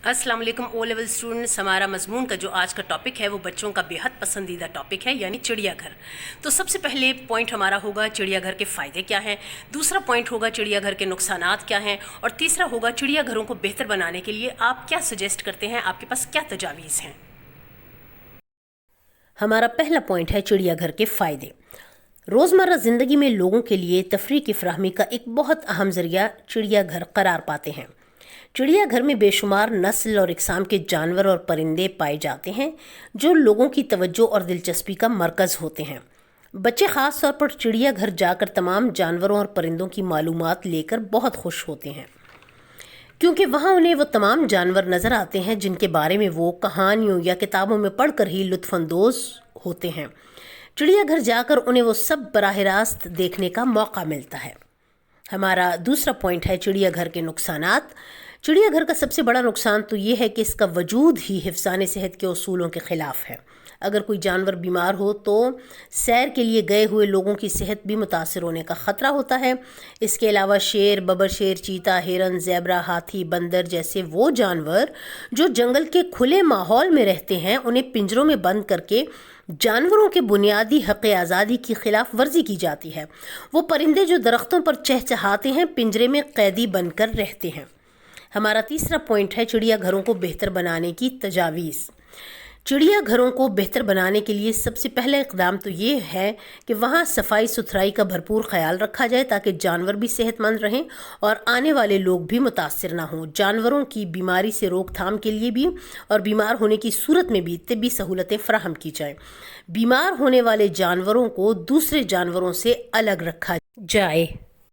अस्सलाम वालेकुम O level students. हमारा मजमून का जो आज का टॉपिक है वो बच्चों का बेहद पसंदीदा टॉपिक है, यानी चिड़ियाघर। तो सबसे पहले पॉइंट हमारा होगा चिड़ियाघर के फ़ायदे क्या हैं, दूसरा पॉइंट होगा चिड़ियाघर के नुकसानात क्या हैं, और तीसरा होगा चिड़ियाघरों को बेहतर बनाने के लिए आप क्या सजेस्ट करते हैं, आपके पास क्या तजावीज़ हैं। हमारा पहला पॉइंट है चिड़ियाघर के फ़ायदे। रोज़मर्रा ज़िंदगी में लोगों के लिए तफरीह की फराहमी का एक बहुत अहम ज़रिया चिड़ियाघर करार पाते हैं। चिड़ियाघर में बेशुमार नस्ल और इकसाम के जानवर और परिंदे पाए जाते हैं जो लोगों की तवज्जो और दिलचस्पी का मरकज़ होते हैं। बच्चे ख़ास तौर पर चिड़ियाघर जाकर तमाम जानवरों और परिंदों की मालूमात लेकर बहुत खुश होते हैं, क्योंकि वहाँ उन्हें वो तमाम जानवर नज़र आते हैं जिनके बारे में वो कहानियों या किताबों में पढ़कर ही लुत्फ़अंदोज़ होते हैं। चिड़ियाघर जाकर उन्हें वो सब बराह रास्त देखने का मौका मिलता है। हमारा दूसरा पॉइंट है चिड़ियाघर के नुकसानात। चिड़ियाघर का सबसे बड़ा नुकसान तो ये है कि इसका वजूद ही हिफ्ज़ान सेहत के उसूलों के ख़िलाफ़ है। अगर कोई जानवर बीमार हो तो सैर के लिए गए हुए लोगों की सेहत भी मुतासर होने का ख़तरा होता है। इसके अलावा शेर, बबरशेर, चीता, हिरन, ज़ेब्रा, हाथी, बंदर जैसे वो जानवर जो जंगल के खुले माहौल में रहते हैं, उन्हें पिंजरों में बंद करके जानवरों के बुनियादी हक़ आज़ादी की खिलाफ वर्जी की जाती है। वो परिंदे जो दरख्तों पर चहचहाते हैं पिंजरे में कैदी बनकर रहते हैं। हमारा तीसरा पॉइंट है चिड़ियाघरों को बेहतर बनाने की तजावीज़। चिड़ियाघरों को बेहतर बनाने के लिए सबसे पहला इक़दाम तो ये है कि वहाँ सफाई सुथराई का भरपूर ख्याल रखा जाए ताकि जानवर भी सेहतमंद रहें और आने वाले लोग भी मुतासिर ना हों। जानवरों की बीमारी से रोकथाम के लिए भी और बीमार होने की सूरत में भी तिब्बी सहूलतें फराहम की जाएँ। बीमार होने वाले जानवरों को दूसरे जानवरों से अलग रखा जाए।